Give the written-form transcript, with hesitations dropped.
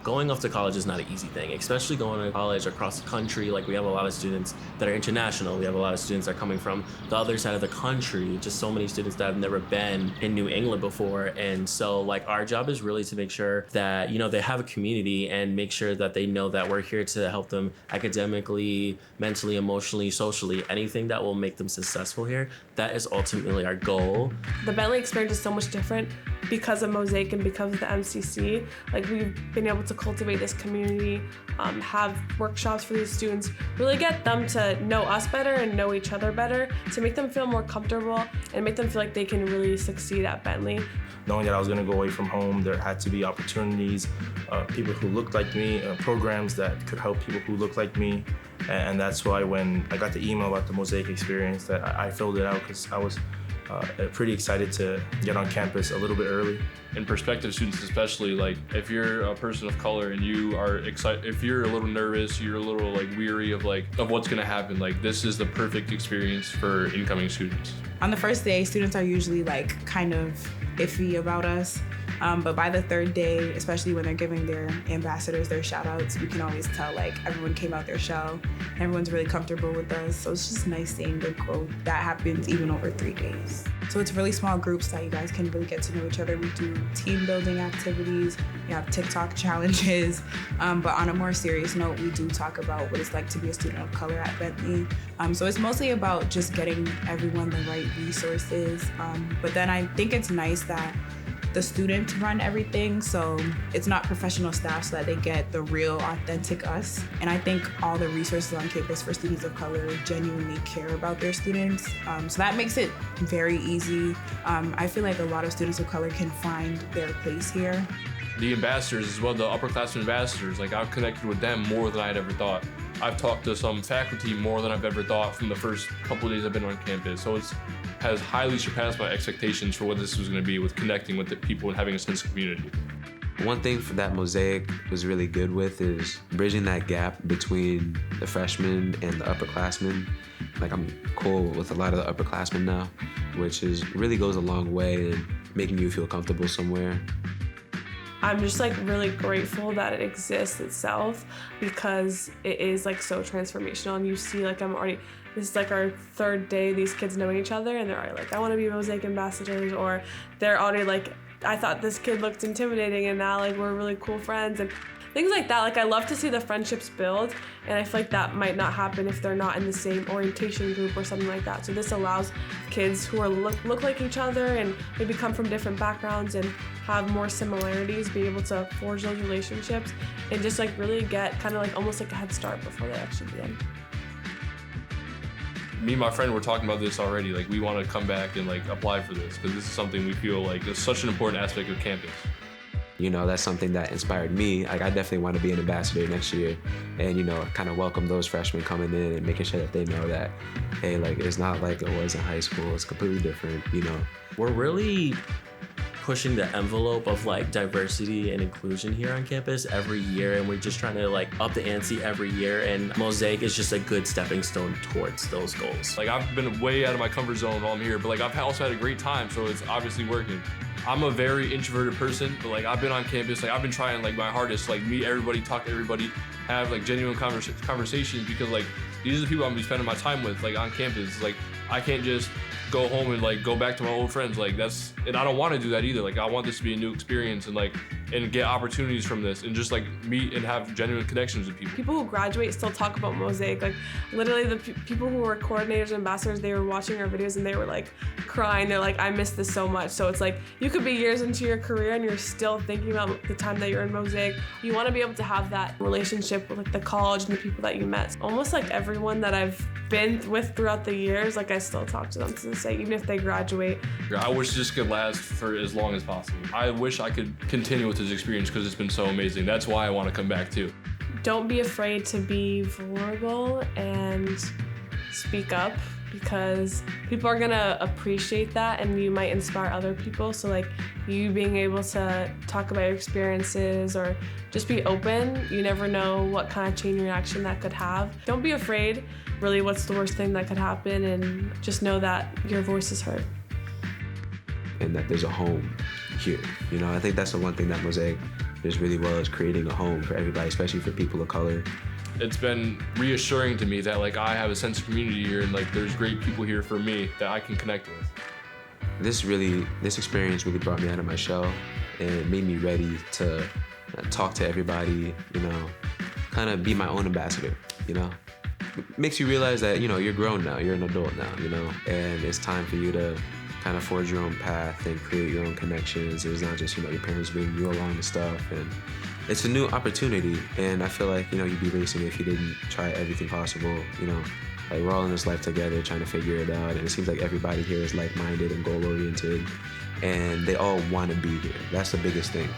Going off to college is not an easy thing, especially going to college across the country. Like, we have a lot of students that are international. We have a lot of students that are coming from the other side of the country. Just so many students that have never been in New England before. And so like our job is really to make sure that, you know, they have a community and make sure that they know that we're here to help them academically, mentally, emotionally, socially, anything that will make them successful here. That is ultimately our goal. The Bentley experience is so much different because of MOSAIC and because of the MCC. Like, we've been able to cultivate this community, have workshops for these students, really get them to know us better and know each other better, to make them feel more comfortable and make them feel like they can really succeed at Bentley. Knowing that I was going to go away from home, there had to be opportunities, people who looked like me, programs that could help people who look like me. And that's why when I got the email about the MOSAIC experience, that I filled it out because I was pretty excited to get on campus a little bit early. And prospective students especially, like if you're a person of color and you are excited, if you're a little nervous, you're a little like weary of what's gonna happen, like this is the perfect experience for incoming students. On the first day, students are usually like kind of iffy about us. But by the third day, especially when they're giving their ambassadors their shout outs, we can always tell like everyone came out their shell, everyone's really comfortable with us. So it's just nice seeing the growth that happens even over 3 days. So it's really small groups that you guys can really get to know each other. We do team building activities, we have TikTok challenges, but on a more serious note, we do talk about what it's like to be a student of color at Bentley. So it's mostly about just getting everyone the right resources. But then I think it's nice that the students run everything, so it's not professional staff, so that they get the real, authentic us. And I think all the resources on campus for students of color genuinely care about their students. So that makes it very easy. I feel like a lot of students of color can find their place here. The ambassadors as well, the upperclassmen ambassadors, like I've connected with them more than I'd ever thought. I've talked to some faculty more than I've ever thought from the first couple of days I've been on campus. So has highly surpassed my expectations for what this was going to be with connecting with the people and having a sense of community. One thing that MOSAIC was really good with is bridging that gap between the freshmen and the upperclassmen. Like, I'm cool with a lot of the upperclassmen now, which really goes a long way in making you feel comfortable somewhere. I'm just like really grateful that it exists itself, because it is like so transformational. And you see, like, this is like our 3rd day, these kids knowing each other, and they're already like, I want to be MOSAIC ambassadors, or they're already like, I thought this kid looked intimidating, and now like we're really cool friends, and things like that. Like, I love to see the friendships build, and I feel like that might not happen if they're not in the same orientation group or something like that. So this allows kids who are look like each other and maybe come from different backgrounds and have more similarities, be able to forge those relationships and just like really get kind of like almost like a head start before they actually begin. Me and my friend were talking about this already. Like, we want to come back and like apply for this because this is something we feel like is such an important aspect of campus. You know, that's something that inspired me. Like, I definitely want to be an ambassador next year and, you know, kind of welcome those freshmen coming in and making sure that they know that, hey, like, it's not like it was in high school. It's completely different, you know. We're really pushing the envelope of like diversity and inclusion here on campus every year, and we're just trying to like up the ante every year, and MOSAIC is just a good stepping stone towards those goals. Like, I've been way out of my comfort zone while I'm here, but like I've also had a great time, so it's obviously working. I'm a very introverted person, but like I've been on campus, like I've been trying like my hardest, like meet everybody, talk to everybody, have like genuine conversations, because like these are the people I'm gonna be spending my time with, like on campus. Like, I can't just go home and like go back to my old friends. Like, and I don't want to do that either. Like, I want this to be a new experience and like and get opportunities from this and just like meet and have genuine connections with people. People who graduate still talk about MOSAIC. Like, literally the people who were coordinators and ambassadors, they were watching our videos and they were like crying. They're like, I miss this so much. So it's like, you could be years into your career and you're still thinking about the time that you're in MOSAIC. You want to be able to have that relationship with like the college and the people that you met. Almost like everyone that I've been with throughout the years, like I still talk to them to this day, even if they graduate. I wish this could last for as long as possible. I wish I could continue with this experience because it's been so amazing. That's why I want to come back too. Don't be afraid to be vulnerable and speak up, because people are gonna appreciate that and you might inspire other people. So like, you being able to talk about your experiences or just be open, you never know what kind of chain reaction that could have. Don't be afraid. Really, what's the worst thing that could happen? And just know that your voice is heard. And that there's a home here. You know, I think that's the one thing that MOSAIC as really well as creating a home for everybody, especially for people of color. It's been reassuring to me that like I have a sense of community here and like there's great people here for me that I can connect with. This experience really brought me out of my shell and it made me ready to talk to everybody, you know, kind of be my own ambassador, you know. It makes you realize that, you know, you're grown now, you're an adult now, you know, and it's time for you to kind of forge your own path and create your own connections. It's not just, you know, your parents bringing you along and stuff, and it's a new opportunity, and I feel like, you know, you'd be wasting it if you didn't try everything possible, you know. Like, we're all in this life together trying to figure it out, and it seems like everybody here is like-minded and goal-oriented, and they all want to be here. That's the biggest thing.